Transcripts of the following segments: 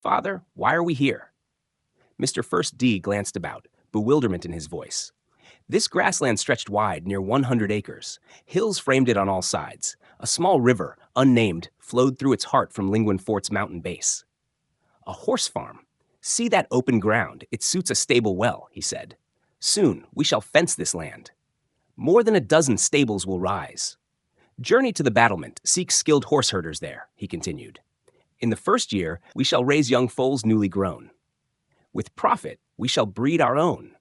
Father, why are we here? Mr. First D glanced about, bewilderment in his voice. This grassland stretched wide, near 100 acres. Hills framed it on all sides. A small river, unnamed, flowed through its heart from Lingwin Fort's mountain base. A horse farm. See that open ground, it suits a stable well, he said. Soon we shall fence this land. More than a dozen stables will rise. Journey to the battlement, seek skilled horse herders there, he continued. In the first year, we shall raise young foals newly grown. With profit, we shall breed our own.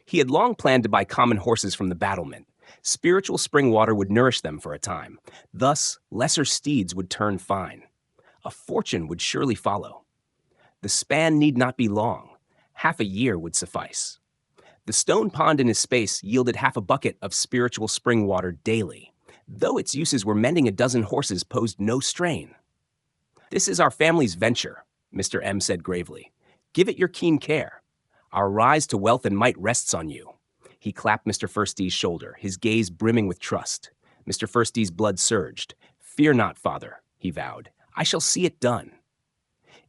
He had long planned to buy common horses from the battlement. Spiritual spring water would nourish them for a time. Thus, lesser steeds would turn fine. A fortune would surely follow. The span need not be long. Half a year would suffice. The stone pond in his space yielded half a bucket of spiritual spring water daily. Though its uses were mending a dozen horses posed no strain. This is our family's venture, Mr. M said gravely. Give it your keen care. Our rise to wealth and might rests on you. He clapped Mr. First D's shoulder, his gaze brimming with trust. Mr. First D's blood surged. Fear not, father, he vowed. I shall see it done.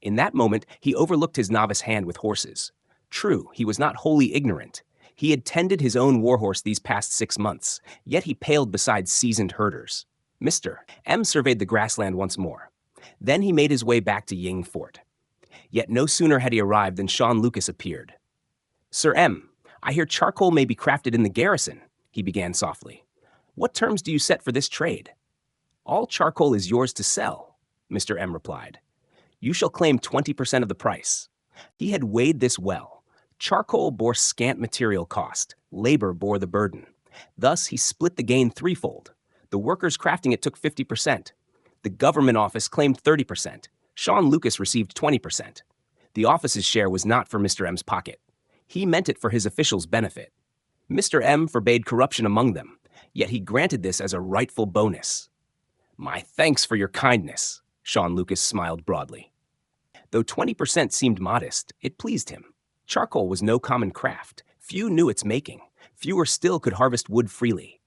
In that moment, he overlooked his novice hand with horses. True, he was not wholly ignorant. He had tended his own warhorse these past 6 months, yet he paled beside seasoned herders. Mr. M surveyed the grassland once more. Then he made his way back to Ying Fort. Yet no sooner had he arrived than Sean Lucas appeared. Sir M, I hear charcoal may be crafted in the garrison, he began softly. What terms do you set for this trade? All charcoal is yours to sell, Mr. M replied. You shall claim 20% of the price. He had weighed this well. Charcoal bore scant material cost. Labor bore the burden. Thus, he split the gain threefold. The workers crafting it took 50%. The government office claimed 30%. Sean Lucas received 20%. The office's share was not for Mr. M's pocket. He meant it for his officials' benefit. Mr. M forbade corruption among them, yet he granted this as a rightful bonus. My thanks for your kindness, Sean Lucas smiled broadly. Though 20% seemed modest, it pleased him. Charcoal was no common craft. Few knew its making. Fewer still could harvest wood freely.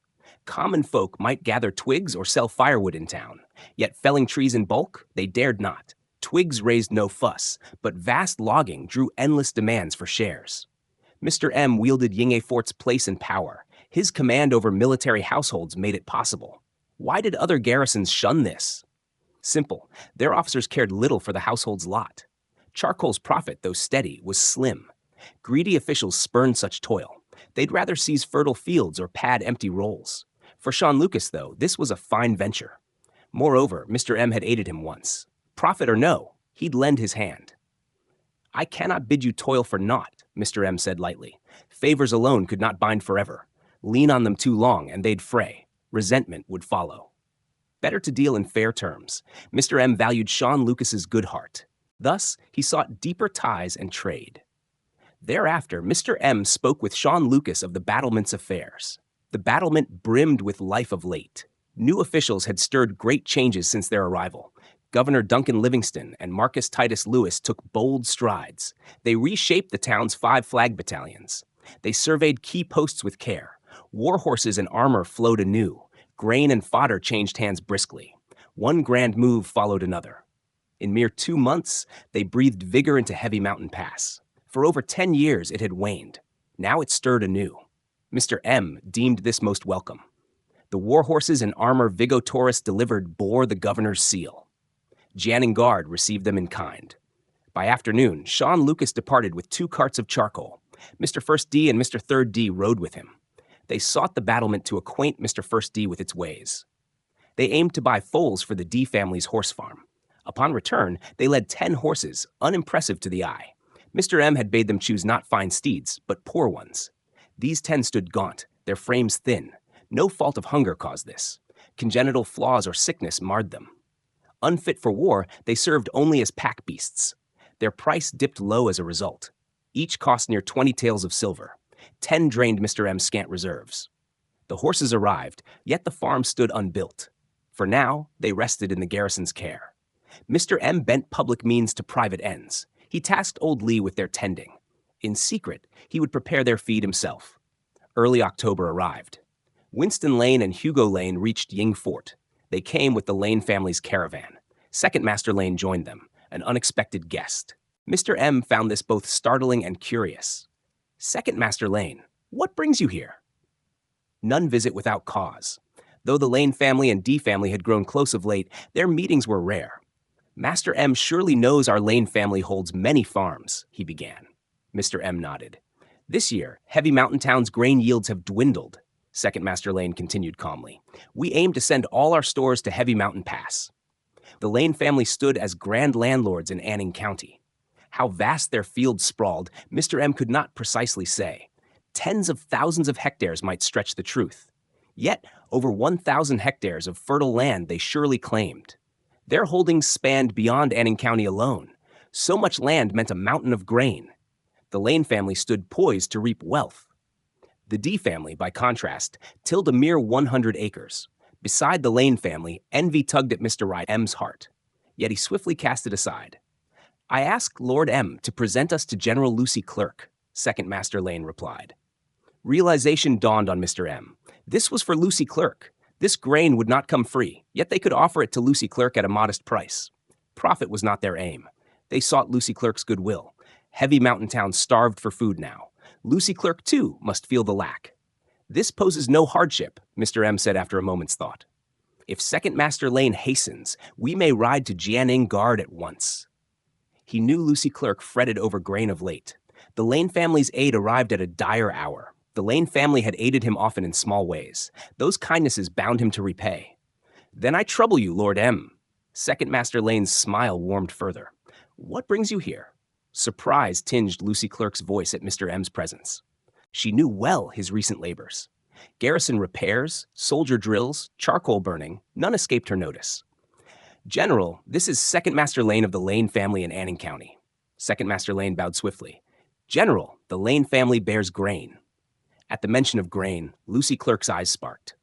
Common folk might gather twigs or sell firewood in town, yet felling trees in bulk, they dared not. Twigs raised no fuss, but vast logging drew endless demands for shares. Mr. M wielded Yinghe Fort's place and power. His command over military households made it possible. Why did other garrisons shun this? Simple. Their officers cared little for the household's lot. Charcoal's profit, though steady, was slim. Greedy officials spurned such toil. They'd rather seize fertile fields or pad empty rolls. For Sean Lucas, though, this was a fine venture. Moreover, Mr. M had aided him once. Profit or no, he'd lend his hand. I cannot bid you toil for naught, Mr. M said lightly. Favors alone could not bind forever. Lean on them too long, and they'd fray. Resentment would follow. Better to deal in fair terms. Mr. M valued Sean Lucas's good heart. Thus, he sought deeper ties and trade. Thereafter, Mr. M spoke with Sean Lucas of the battlement's affairs. The battlement brimmed with life of late. New officials had stirred great changes since their arrival. Governor Duncan Livingston and Marcus Titus Lewis took bold strides. They reshaped the town's 5 flag battalions. They surveyed key posts with care. War horses and armor flowed anew. Grain and fodder changed hands briskly. One grand move followed another. In mere 2 months, they breathed vigor into Heavy Mountain Pass. For over 10 years, it had waned. Now it stirred anew. Mr. M deemed this most welcome. The war horses and armor Vigo Taurus delivered bore the governor's seal. Janning Guard received them in kind. By afternoon, Sean Lucas departed with 2 carts of charcoal. Mr. First D and Mr. Third D rode with him. They sought the battlement to acquaint Mr. First D with its ways. They aimed to buy foals for the D family's horse farm. Upon return, they led 10 horses, unimpressive to the eye. Mr. M had bade them choose not fine steeds, but poor ones. These 10 stood gaunt, their frames thin. No fault of hunger caused this. Congenital flaws or sickness marred them. Unfit for war, they served only as pack beasts. Their price dipped low as a result. Each cost near 20 taels of silver. 10 drained Mr. M's scant reserves. The horses arrived, yet the farm stood unbuilt. For now, they rested in the garrison's care. Mr. M bent public means to private ends. He tasked old Lee with their tending. In secret, he would prepare their feed himself. Early October arrived. Winston Lane and Hugo Lane reached Ying Fort. They came with the Lane family's caravan. Second Master Lane joined them, an unexpected guest. Mr. M found this both startling and curious. Second Master Lane, what brings you here? None visit without cause. Though the Lane family and D family had grown close of late, their meetings were rare. Master M surely knows our Lane family holds many farms, he began. Mr. M nodded. This year, Heavy Mountain Town's grain yields have dwindled, Second Master Lane continued calmly. We aim to send all our stores to Heavy Mountain Pass. The Lane family stood as grand landlords in Anning County. How vast their fields sprawled, Mr. M could not precisely say. Tens of thousands of hectares might stretch the truth. Yet, over 1,000 hectares of fertile land they surely claimed. Their holdings spanned beyond Anning County alone. So much land meant a mountain of grain. The Lane family stood poised to reap wealth. The D family, by contrast, tilled a mere 100 acres. Beside the Lane family, envy tugged at Mr. Wright M's heart. Yet he swiftly cast it aside. I ask Lord M to present us to General Lucy Clerk, Second Master Lane replied. Realization dawned on Mr. M. This was for Lucy Clerk. This grain would not come free, yet they could offer it to Lucy Clerk at a modest price. Profit was not their aim. They sought Lucy Clerk's goodwill. Heavy Mountain Town starved for food now. Lucy Clerk, too, must feel the lack. This poses no hardship, Mr. M said after a moment's thought. If Second Master Lane hastens, we may ride to Jianing Guard at once. He knew Lucy Clerk fretted over grain of late. The Lane family's aid arrived at a dire hour. The Lane family had aided him often in small ways. Those kindnesses bound him to repay. Then I trouble you, Lord M. Second Master Lane's smile warmed further. What brings you here? Surprise tinged Lucy Clerk's voice at Mr. M's presence. She knew well his recent labors. Garrison repairs, soldier drills, charcoal burning, none escaped her notice. General, this is Second Master Lane of the Lane family in Anning County. Second Master Lane bowed swiftly. General, the Lane family bears grain. At the mention of grain, Lucy Clerk's eyes sparked.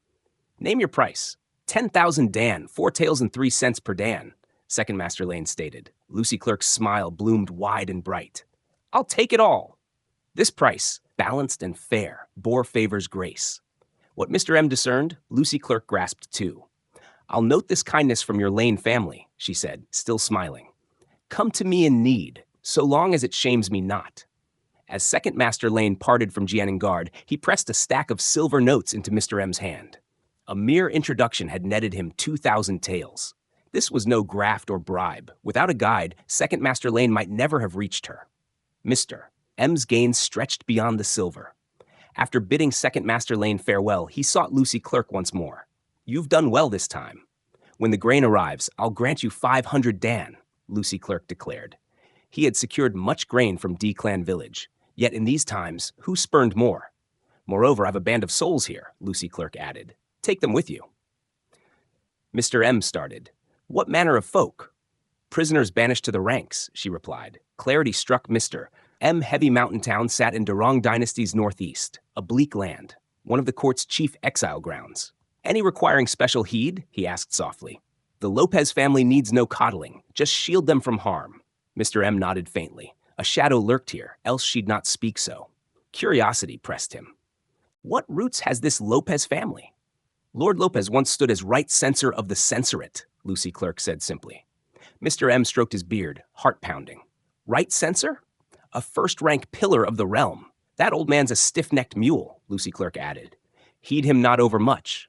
Name your price. 10,000 Dan, 4 taels and 3 cents per Dan, Second Master Lane stated. Lucy Clerk's smile bloomed wide and bright. I'll take it all. This price, balanced and fair, bore favor's grace. What Mr. M discerned, Lucy Clerk grasped too. I'll note this kindness from your Lane family, she said, still smiling. Come to me in need, so long as it shames me not. As Second Master Lane parted from Jianing Guard, he pressed a stack of silver notes into Mr. M's hand. A mere introduction had netted him 2,000 taels. This was no graft or bribe. Without a guide, Second Master Lane might never have reached her. Mr. M's gains stretched beyond the silver. After bidding Second Master Lane farewell, he sought Lucy Clerk once more. You've done well this time. When the grain arrives, I'll grant you 500 Dan, Lucy Clerk declared. He had secured much grain from D-Clan Village. Yet in these times, who spurned more? Moreover, I've a band of souls here, Lucy Clerk added. Take them with you. Mr. M started. What manner of folk? Prisoners banished to the ranks, she replied. Clarity struck Mr. M. Heavy Mountain Town sat in Durong Dynasty's northeast, a bleak land, one of the court's chief exile grounds. Any requiring special heed? He asked softly. The Lopez family needs no coddling. Just shield them from harm. Mr. M nodded faintly. A shadow lurked here, else she'd not speak so. Curiosity pressed him. What roots has this Lopez family? Lord Lopez once stood as right censor of the censorate, Lucy Clerk said simply. Mr. M stroked his beard, heart pounding. Right censor? A first-rank pillar of the realm. That old man's a stiff-necked mule, Lucy Clerk added. Heed him not overmuch.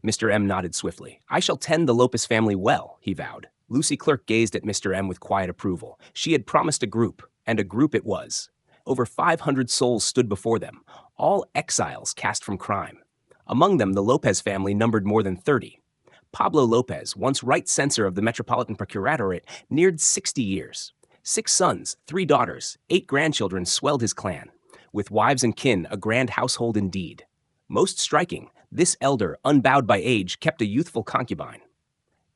Mr. M nodded swiftly. I shall tend the Lopez family well, he vowed. Lucy Clerk gazed at Mr. M with quiet approval. She had promised a group, and a group it was. Over 500 souls stood before them, all exiles cast from crime. Among them, the Lopez family numbered more than 30. Pablo Lopez, once right censor of the Metropolitan Procuratorate, neared 60 years. 6 sons, 3 daughters, 8 grandchildren swelled his clan. With wives and kin, a grand household indeed. Most striking, this elder, unbowed by age, kept a youthful concubine.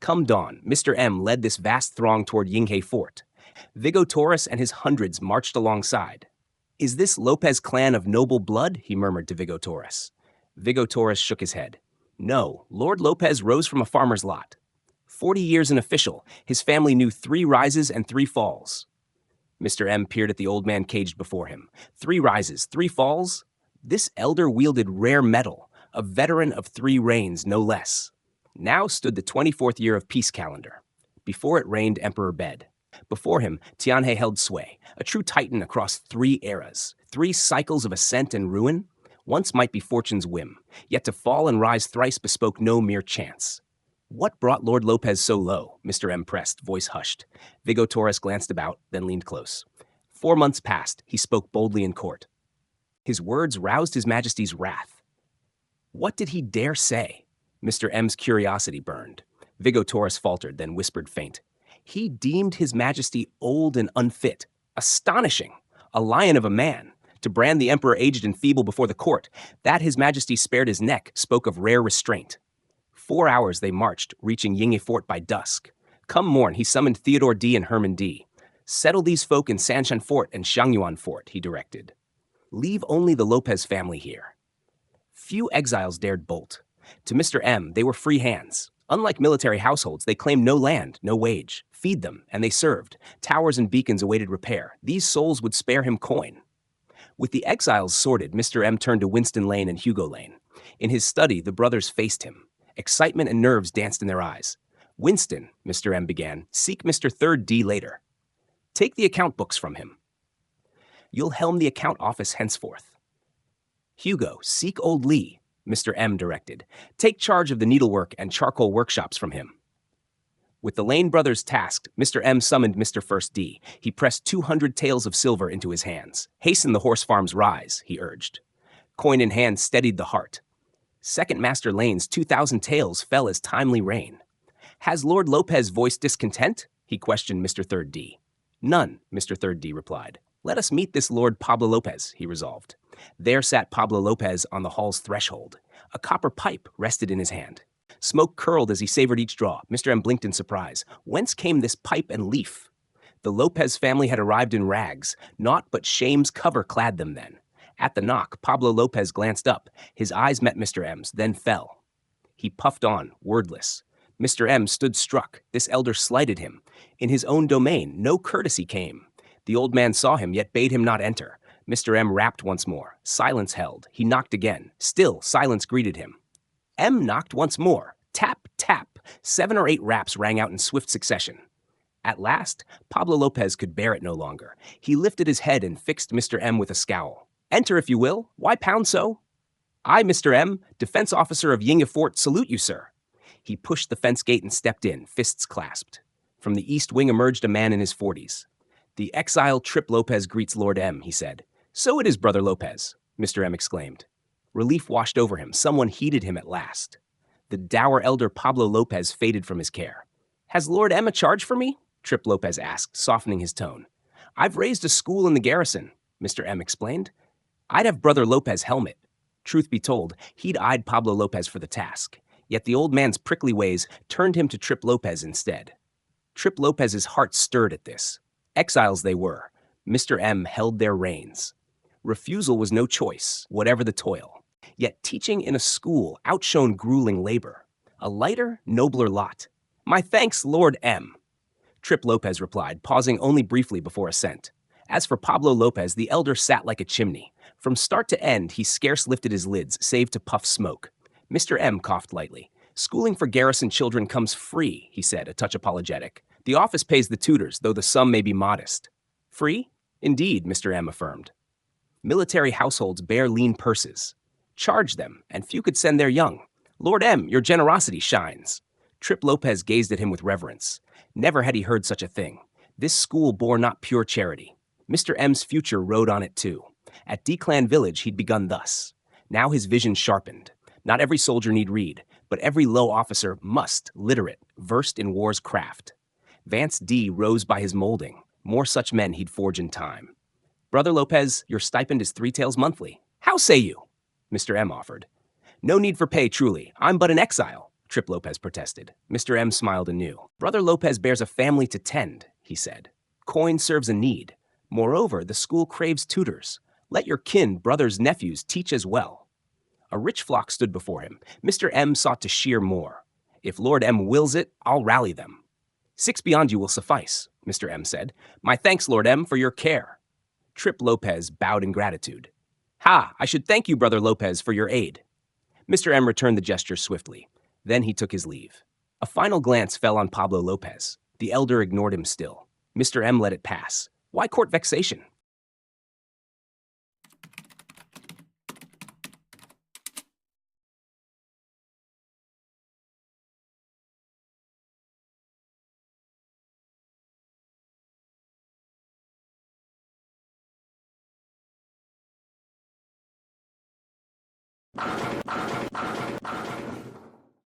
Come dawn, Mr. M led this vast throng toward Yinghe Fort. Vigo Torres and his hundreds marched alongside. Is this Lopez clan of noble blood? He murmured to Vigo Torres. Vigo Torres shook his head. No, Lord Lopez rose from a farmer's lot. 40 years an official, his family knew 3 rises and 3 falls. Mr. M peered at the old man caged before him. 3 rises, 3 falls? This elder wielded rare metal, a veteran of 3 reigns, no less. Now stood the 24th year of peace calendar. Before it reigned Emperor Bed. Before him, Tianhe held sway, a true titan across 3 eras, 3 cycles of ascent and ruin. Once might be fortune's whim, yet to fall and rise thrice bespoke no mere chance. What brought Lord Lopez so low? Mr. M pressed, voice hushed. Vigo Torres glanced about, then leaned close. 4 months passed, he spoke boldly in court. His words roused His Majesty's wrath. What did he dare say? Mr. M's curiosity burned. Vigo Torres faltered, then whispered faint. He deemed His Majesty old and unfit. Astonishing! A lion of a man. To brand the Emperor aged and feeble before the court, that His Majesty spared his neck spoke of rare restraint. 4 hours they marched, reaching Yinghe Fort by dusk. Come morn, he summoned Theodore D. and Herman D. Settle these folk in Sanshan Fort and Xiangyuan Fort, he directed. Leave only the Lopez family here. Few exiles dared bolt. To Mr. M, they were free hands. Unlike military households, they claimed no land, no wage. Feed them, and they served. Towers and beacons awaited repair. These souls would spare him coin. With the exiles sorted, Mr. M turned to Winston Lane and Hugo Lane. In his study, the brothers faced him. Excitement and nerves danced in their eyes. Winston, Mr. M began, seek Mr. 3rd D later. Take the account books from him. You'll helm the account office henceforth. Hugo, seek old Lee, Mr. M directed. Take charge of the needlework and charcoal workshops from him. With the Lane brothers tasked, Mr. M summoned Mr. 1st D. He pressed 200 taels of silver into his hands. Hasten the horse farm's rise, he urged. Coin in hand steadied the heart. Second Master Lane's 2,000 taels fell as timely rain. Has Lord Lopez voiced discontent? He questioned Mr. 3rd D. None, Mr. 3rd D replied. Let us meet this Lord Pablo Lopez, he resolved. There sat Pablo Lopez on the hall's threshold. A copper pipe rested in his hand. Smoke curled as he savored each draw. Mr. M blinked in surprise. Whence came this pipe and leaf? The Lopez family had arrived in rags. Naught but shame's cover clad them then. At the knock, Pablo Lopez glanced up. His eyes met Mr. M's, then fell. He puffed on, wordless. Mr. M stood struck. This elder slighted him. In his own domain, no courtesy came. The old man saw him, yet bade him not enter. Mr. M rapped once more. Silence held. He knocked again. Still, silence greeted him. M knocked once more. Tap, tap. 7 or 8 raps rang out in swift succession. At last, Pablo Lopez could bear it no longer. He lifted his head and fixed Mr. M with a scowl. Enter, if you will. Why pound so? I, Mr. M, defense officer of Yinghe Fort, salute you, sir. He pushed the fence gate and stepped in, fists clasped. From the east wing emerged a man in his 40s. The exile Trip Lopez greets Lord M, he said. So it is, Brother Lopez, Mr. M exclaimed. Relief washed over him. Someone heeded him at last. The dour elder Pablo Lopez faded from his care. Has Lord M a charge for me? Trip Lopez asked, softening his tone. I've raised a school in the garrison, Mr. M explained. I'd have Brother Lopez helm it. Truth be told, he'd eyed Pablo Lopez for the task. Yet the old man's prickly ways turned him to Trip Lopez instead. Trip Lopez's heart stirred at this. Exiles they were. Mr. M held their reins. Refusal was no choice, whatever the toil. Yet teaching in a school outshone grueling labor. A lighter, nobler lot. My thanks, Lord M. Trip Lopez replied, pausing only briefly before assent. As for Pablo Lopez, the elder sat like a chimney. From start to end, he scarce lifted his lids, save to puff smoke. Mr. M coughed lightly. Schooling for garrison children comes free, he said, a touch apologetic. The office pays the tutors, though the sum may be modest. Free? Indeed, Mr. M affirmed. Military households bear lean purses. Charge them, and few could send their young. Lord M, your generosity shines. Trip Lopez gazed at him with reverence. Never had he heard such a thing. This school bore not pure charity. Mr. M's future rode on it too. At Declan Village he'd begun thus. Now his vision sharpened. Not every soldier need read, but every low officer must, literate, versed in war's craft. Vance D. rose by his molding. More such men he'd forge in time. Brother Lopez, your stipend is 3 taels monthly. How say you? Mr. M offered. No need for pay, truly. I'm but an exile, Trip Lopez protested. Mr. M smiled anew. Brother Lopez bears a family to tend, he said. Coin serves a need. Moreover, the school craves tutors. Let your kin, brothers, nephews teach as well. A rich flock stood before him. Mr. M sought to shear more. If Lord M wills it, I'll rally them. 6 beyond you will suffice, Mr. M said. My thanks, Lord M, for your care. Trip Lopez bowed in gratitude. Ha, I should thank you, Brother Lopez, for your aid. Mr. M returned the gesture swiftly. Then he took his leave. A final glance fell on Pablo Lopez. The elder ignored him still. Mr. M let it pass. Why court vexation?